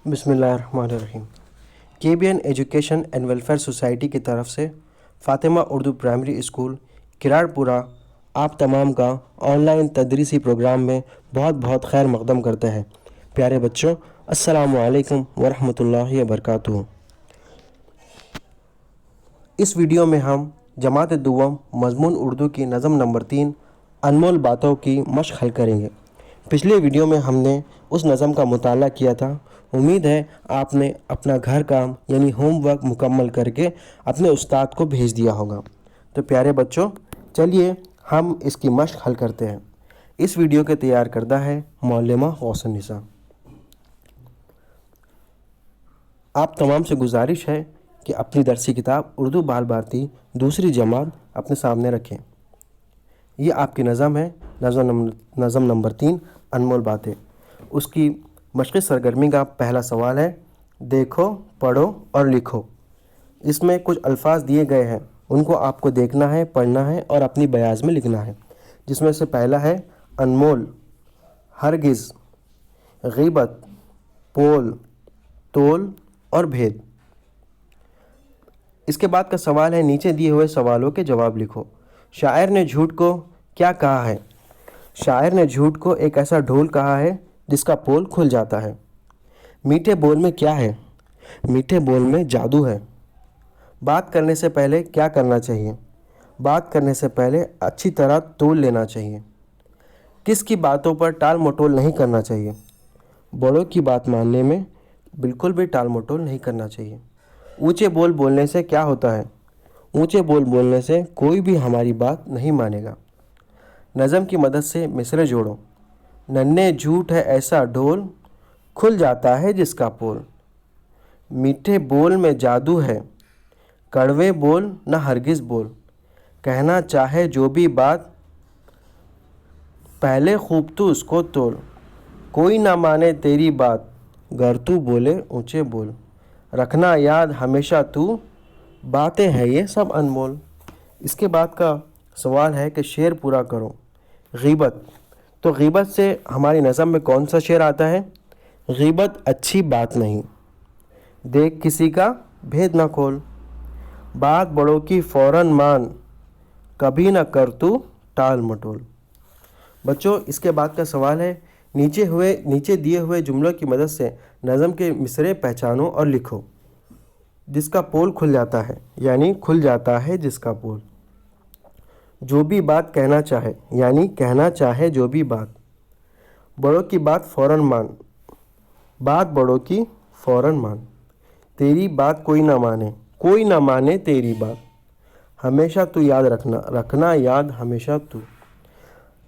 بسم اللہ الرحمن الرحیم۔ KBN education and welfare society کی طرف سے فاطمہ اردو پرائمری اسکول کراڑ پورہ آپ تمام کا آن لائن تدریسی پروگرام میں بہت بہت خیر مقدم کرتے ہیں۔ پیارے بچوں، السلام علیکم ورحمۃ اللہ وبرکاتہ۔ اس ویڈیو میں ہم جماعت دوم مضمون اردو کی نظم نمبر 3 انمول باتوں کی مشق حل کریں گے۔ پچھلے ویڈیو میں ہم نے اس نظم کا مطالعہ کیا تھا۔ امید ہے آپ نے اپنا گھر کام یعنی ہوم ورک مکمل کر کے اپنے استاد کو بھیج دیا ہوگا۔ تو پیارے بچوں، چلیے ہم اس کی مشق حل کرتے ہیں۔ اس ویڈیو کے تیار کردہ ہے معلمہ غوث النساء۔ آپ تمام سے گزارش ہے کہ اپنی درسی کتاب اردو بال بھارتی دوسری جماعت اپنے سامنے رکھیں۔ یہ آپ کی نظم ہے، نظم نمبر 3 انمول باتیں۔ اس کی مشقی سرگرمی کا پہلا سوال ہے، دیکھو، پڑھو اور لکھو۔ اس میں کچھ الفاظ دیے گئے ہیں، ان کو آپ کو دیکھنا ہے، پڑھنا ہے اور اپنی بیاض میں لکھنا ہے۔ جس میں سے پہلا ہے انمول، ہرگز، غیبت، پول، تول اور بھید۔ اس کے بعد کا سوال ہے، نیچے دیے ہوئے سوالوں کے جواب لکھو۔ شاعر نے جھوٹ کو کیا کہا ہے؟ شاعر نے جھوٹ کو ایک ایسا ڈھول کہا ہے جس کا پول کھل جاتا ہے۔ میٹھے بول میں کیا ہے؟ میٹھے بول میں جادو ہے۔ بات کرنے سے پہلے کیا کرنا چاہیے؟ بات کرنے سے پہلے اچھی طرح تول لینا چاہیے۔ کس کی باتوں پر ٹال مٹول نہیں کرنا چاہیے؟ بڑوں کی بات ماننے میں بالکل بھی ٹال مٹول نہیں کرنا چاہیے۔ اونچے بول بولنے سے کیا ہوتا ہے؟ اونچے بول بولنے سے کوئی بھی ہماری بات نہیں مانے گا۔ نظم کی مدد سے مصرعے جوڑو۔ ننھے جھوٹ ہے ایسا ڈھول، کھل جاتا ہے جس کا پول۔ میٹھے بول میں جادو ہے، کڑوے بول نہ ہرگز بول۔ کہنا چاہے جو بھی بات، پہلے خوب تو اس کو تول۔ کوئی نہ مانے تیری بات، گر تو بولے اونچے بول۔ رکھنا یاد ہمیشہ تو، باتیں ہیں یہ سب انمول۔ اس کے بعد کا سوال ہے کہ شعر پورا کرو۔ غیبت، تو غیبت سے ہماری نظم میں کون سا شعر آتا ہے؟ غیبت اچھی بات نہیں، دیکھ کسی کا بھید نہ کھول۔ بات بڑوں کی فوراً مان، کبھی نہ کر تو ٹال مٹول۔ بچوں، اس کے بعد کا سوال ہے، نیچے دیے ہوئے جملوں کی مدد سے نظم کے مصرعے پہچانو اور لکھو۔ جس کا پول کھل جاتا ہے، یعنی کھل جاتا ہے جس کا پول۔ جو بھی بات کہنا چاہے، یعنی کہنا چاہے جو بھی بات۔ بڑوں کی بات فوراً مان، بات بڑوں کی فوراً مان۔ تیری بات کوئی نہ مانے، کوئی نہ مانے تیری بات۔ ہمیشہ تو یاد رکھنا، رکھنا یاد ہمیشہ تو۔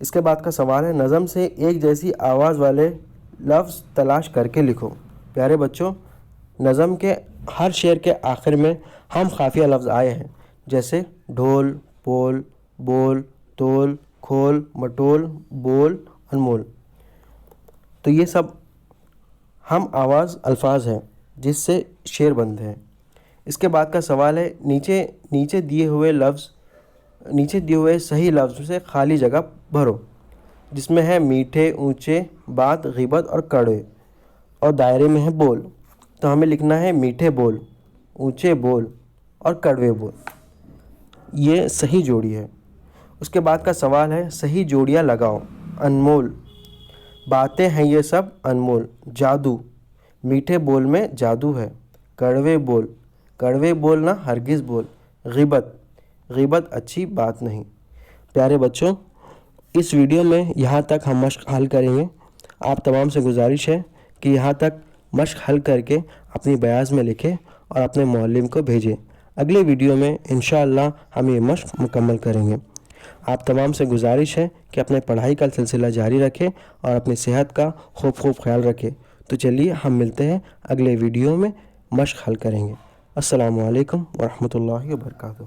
اس کے بعد کا سوال ہے، نظم سے ایک جیسی آواز والے لفظ تلاش کر کے لکھو۔ پیارے بچوں، نظم کے ہر شعر کے آخر میں ہم خافیہ لفظ آئے ہیں، جیسے ڈھول، پول، بول، تول، کھول، مٹول، بول، انمول۔ تو یہ سب ہم آواز الفاظ ہیں جس سے شعر بنتے ہیں۔ اس کے بعد کا سوال ہے، نیچے دیے ہوئے صحیح لفظ سے خالی جگہ بھرو، جس میں ہے میٹھے، اونچے، بات، غیبت اور کڑوے، اور دائرے میں ہے بول۔ تو ہمیں لکھنا ہے میٹھے بول، اونچے بول اور کڑوے بول۔ یہ صحیح جوڑی ہے۔ اس کے بعد کا سوال ہے، صحیح جوڑیاں لگاؤ۔ انمول، باتیں ہیں یہ سب انمول۔ جادو، میٹھے بول میں جادو ہے۔ کڑوے بول نہ ہرگز بول۔ غیبت اچھی بات نہیں۔ پیارے بچوں، اس ویڈیو میں یہاں تک ہم مشق حل کریں گے۔ آپ تمام سے گزارش ہے کہ یہاں تک مشق حل کر کے اپنی بیاض میں لکھیں اور اپنے معلم کو بھیجیں۔ اگلے ویڈیو میں انشاءاللہ ہم یہ مشق مکمل کریں گے۔ آپ تمام سے گزارش ہے کہ اپنے پڑھائی کا سلسلہ جاری رکھیں اور اپنی صحت کا خوب خیال رکھیں۔ تو چلیے ہم ملتے ہیں اگلے ویڈیو میں، مشق حل کریں گے۔ السلام علیکم ورحمۃ اللہ وبرکاتہ۔